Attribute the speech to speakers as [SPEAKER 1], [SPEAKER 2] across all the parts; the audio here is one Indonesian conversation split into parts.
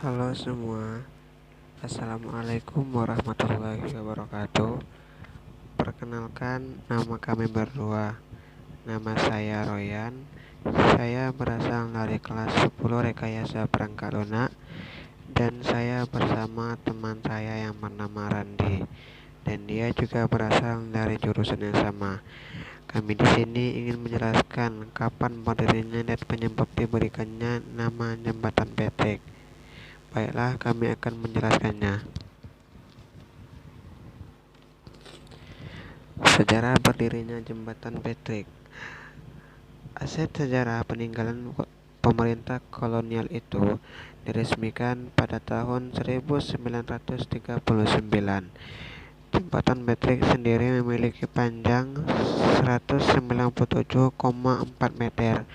[SPEAKER 1] Halo semua, Assalamualaikum warahmatullahi wabarakatuh. Perkenalkan, nama kami berdua. Nama saya Royan. Saya berasal dari kelas 10 Rekayasa Perangkat Lunak. Dan saya bersama teman saya yang bernama Randi. Dan dia juga berasal dari jurusan yang sama. Kami di sini ingin menjelaskan kapan berdirinya dan penyebab diberikannya nama Jembatan Petrek. Baiklah, kami akan menjelaskannya. Sejarah berdirinya Jembatan Petrek. Aset sejarah peninggalan pemerintah kolonial itu diresmikan pada tahun 1939. Jembatan Petrek sendiri memiliki panjang 197,4 meter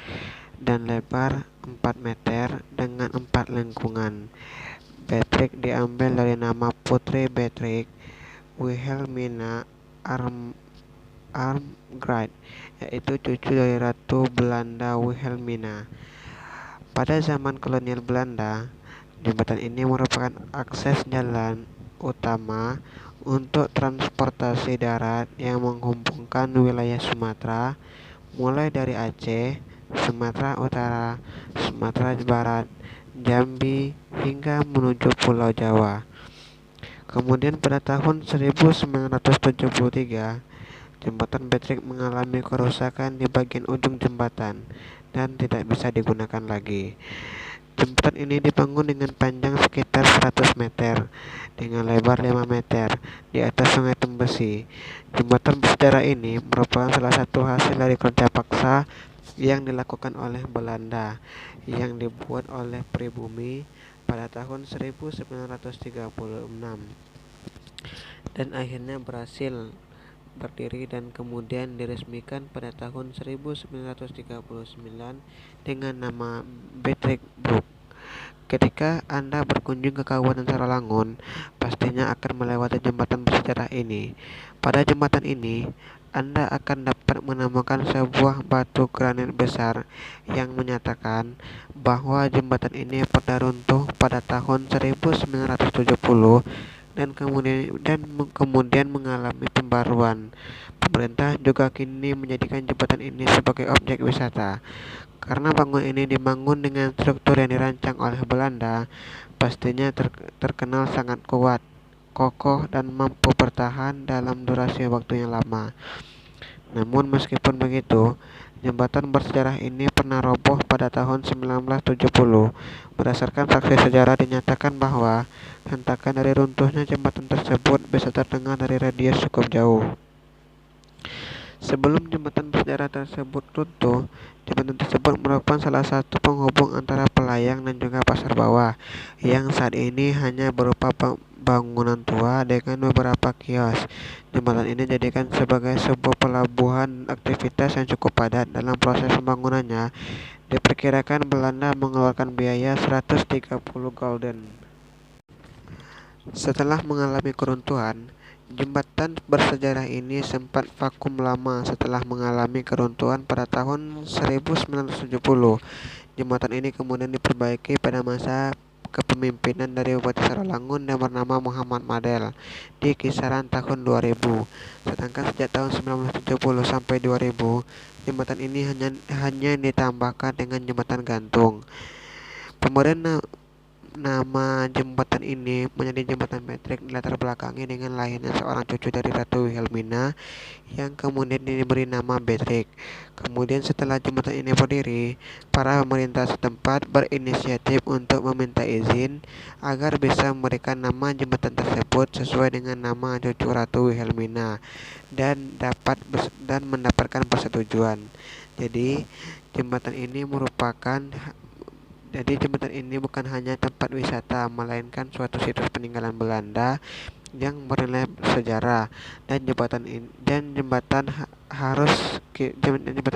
[SPEAKER 1] dan lebar 4 meter dengan 4 lengkungan. Petrek diambil dari nama Putri Petrek Wilhelmina Armgard, yaitu cucu dari Ratu Belanda Wilhelmina. Pada zaman kolonial Belanda, jembatan ini merupakan akses jalan utama untuk transportasi darat yang menghubungkan wilayah Sumatera, mulai dari Aceh, Sumatera Utara, Sumatera Barat, Jambi, hingga menuju Pulau Jawa. Kemudian pada tahun 1973, Jembatan Petrek mengalami kerusakan di bagian ujung jembatan dan tidak bisa digunakan lagi. Jembatan ini dibangun dengan panjang sekitar 100 meter dengan lebar 5 meter di atas Sungai Tembesi. Jembatan bersejarah ini merupakan salah satu hasil dari kerja paksa yang dilakukan oleh Belanda yang dibuat oleh pribumi pada tahun 1936 dan akhirnya berhasil berdiri dan kemudian diresmikan pada tahun 1939 dengan nama Petrek Brug. Ketika Anda berkunjung ke Kabupaten Sarolangun, pastinya akan melewati jembatan bersejarah ini. Pada jembatan ini, Anda akan dapat menemukan sebuah batu granit besar yang menyatakan bahwa jembatan ini pernah runtuh pada tahun 1970 dan kemudian mengalami pembaruan. Pemerintah juga kini menjadikan jembatan ini sebagai objek wisata. Karena bangunan ini dibangun dengan struktur yang dirancang oleh Belanda, pastinya terkenal sangat kuat, kokoh, dan mampu bertahan dalam durasi waktu yang lama. Namun meskipun begitu, jembatan bersejarah ini pernah roboh pada tahun 1970. Berdasarkan saksi sejarah dinyatakan bahwa hentakan dari runtuhnya jembatan tersebut bisa terdengar dari radius cukup jauh. Sebelum jembatan bersejarah tersebut runtuh, jembatan tersebut merupakan salah satu penghubung antara Pelayang dan juga Pasar Bawah, yang saat ini hanya berupa bangunan tua dengan beberapa kios. Jembatan ini dijadikan sebagai sebuah pelabuhan aktivitas yang cukup padat. Dalam proses pembangunannya, diperkirakan Belanda mengeluarkan biaya 130 gulden. Setelah mengalami keruntuhan, jembatan bersejarah ini sempat vakum lama setelah mengalami keruntuhan pada tahun 1970. Jembatan ini kemudian diperbaiki pada masa kepemimpinan dari Bupati Sarolangun yang bernama Muhammad Madel di kisaran tahun 2000. Sedangkan sejak tahun 1970 sampai 2000, jembatan ini hanya ditambahkan dengan jembatan gantung. Pemberian nama jembatan ini menjadi Jembatan Petrek dilatar belakangi dengan lahirnya seorang cucu dari Ratu Wilhelmina yang kemudian diberi nama Petrek. Kemudian setelah jembatan ini berdiri, para pemerintah setempat berinisiatif untuk meminta izin agar bisa memberikan nama jembatan tersebut sesuai dengan nama cucu Ratu Wilhelmina dan mendapatkan persetujuan. Jembatan ini bukan hanya tempat wisata, melainkan suatu situs peninggalan Belanda yang bernilai sejarah. Jembatan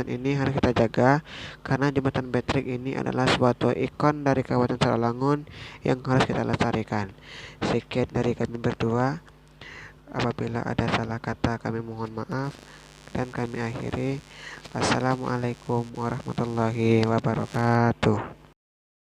[SPEAKER 1] ini harus kita jaga karena jembatan Petrek ini adalah suatu ikon dari Kabupaten Sarolangun yang harus kita lestarikan. Sekian dari kami berdua. Apabila ada salah kata kami mohon maaf dan kami akhiri. Assalamualaikum warahmatullahi wabarakatuh.